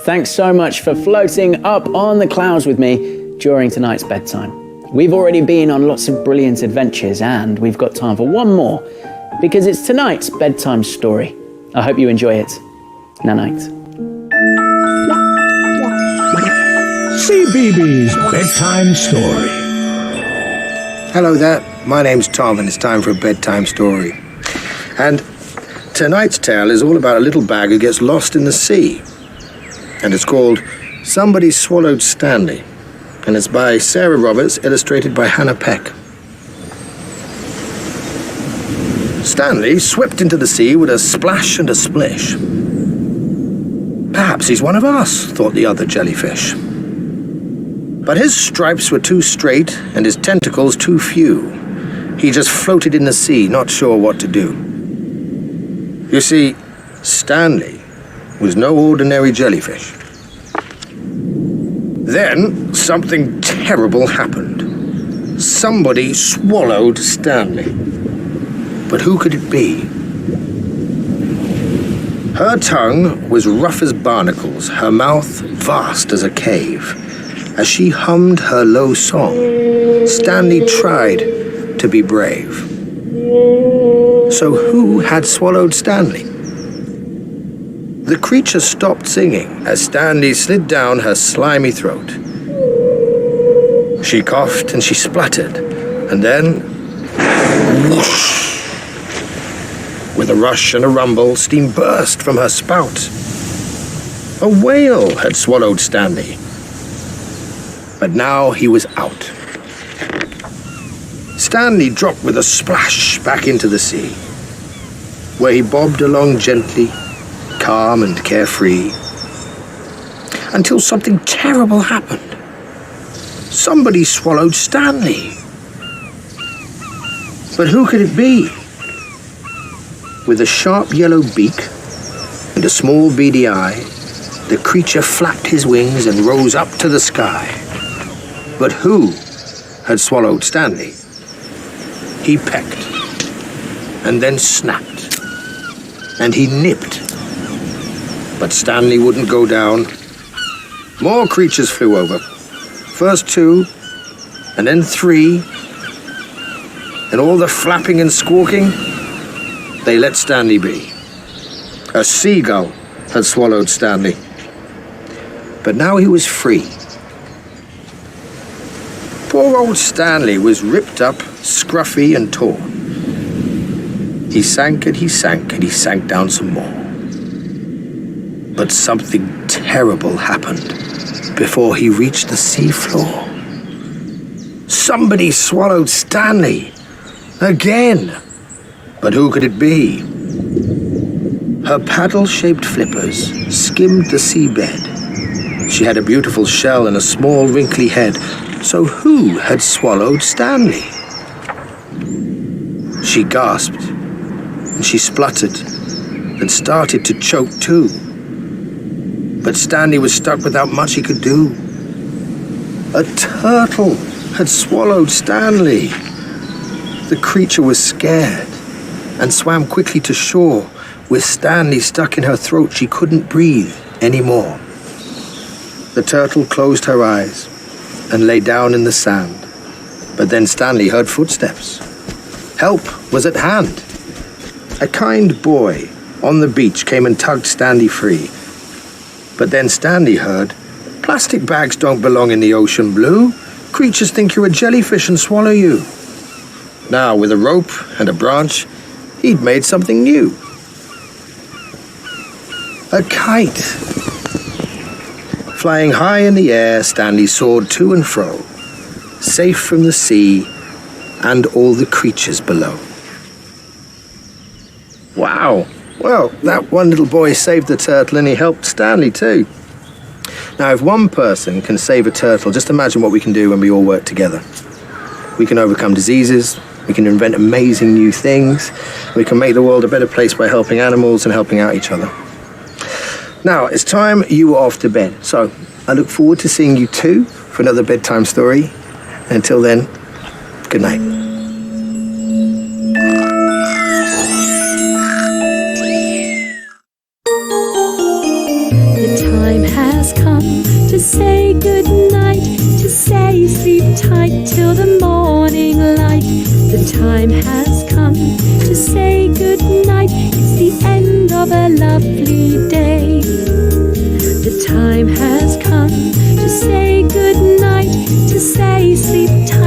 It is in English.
thanks so much for floating up on the clouds with me during tonight's bedtime. We've already been on lots of brilliant adventures and we've got time for one more because it's tonight's bedtime story. I hope you enjoy it. Night-night. CBeebies Bedtime Story. Hello there, my name's Tom and it's time for a bedtime story. And tonight's tale is all about a little bag who gets lost in the sea. And it's called Somebody Swallowed Stanley. And it's by Sarah Roberts, illustrated by Hannah Peck. Stanley swept into the sea with a splash and a splish. Perhaps he's one of us, thought the other jellyfish. But his stripes were too straight and his tentacles too few. He just floated in the sea, not sure what to do. You see, Stanley was no ordinary jellyfish. Then something terrible happened. Somebody swallowed Stanley. But who could it be? Her tongue was rough as barnacles, her mouth vast as a cave. As she hummed her low song, Stanley tried to be brave. So who had swallowed Stanley? The creature stopped singing as Stanley slid down her slimy throat. She coughed and she spluttered, and then, whoosh! With a rush and a rumble, steam burst from her spout. A whale had swallowed Stanley. But now he was out. Stanley dropped with a splash back into the sea, where he bobbed along gently, calm and carefree, until something terrible happened. Somebody swallowed Stanley. But who could it be? With a sharp yellow beak and a small beady eye, the creature flapped his wings and rose up to the sky. But who had swallowed Stanley? He pecked, and then snapped, and he nipped. But Stanley wouldn't go down. More creatures flew over. First 2, and then 3. And all the flapping and squawking, they let Stanley be. A seagull had swallowed Stanley. But now he was free. Poor old Stanley was ripped up, scruffy and torn. He sank and he sank and he sank down some more. But something terrible happened before he reached the seafloor. Somebody swallowed Stanley. Again. But who could it be? Her paddle-shaped flippers skimmed the seabed. She had a beautiful shell and a small wrinkly head. So who had swallowed Stanley? She gasped, and she spluttered, and started to choke too. But Stanley was stuck without much he could do. A turtle had swallowed Stanley. The creature was scared and swam quickly to shore. With Stanley stuck in her throat, she couldn't breathe anymore. The turtle closed her eyes and lay down in the sand. But then Stanley heard footsteps. Help was at hand. A kind boy on the beach came and tugged Stanley free. But then Stanley heard, "Plastic bags don't belong in the ocean blue. Creatures think you're a jellyfish and swallow you." Now, with a rope and a branch, he'd made something new. A kite. Flying high in the air, Stanley soared to and fro, safe from the sea and all the creatures below. Wow. Well, that one little boy saved the turtle and he helped Stanley too. Now, if one person can save a turtle, just imagine what we can do when we all work together. We can overcome diseases, we can invent amazing new things, we can make the world a better place by helping animals and helping out each other. Now, it's time you were off to bed, so I look forward to seeing you too for another bedtime story. And until then, good night. The time has say sleep tight till the morning light. The time has come to say good night. It's the end of a lovely day. The time has come to say good night, to say sleep tight.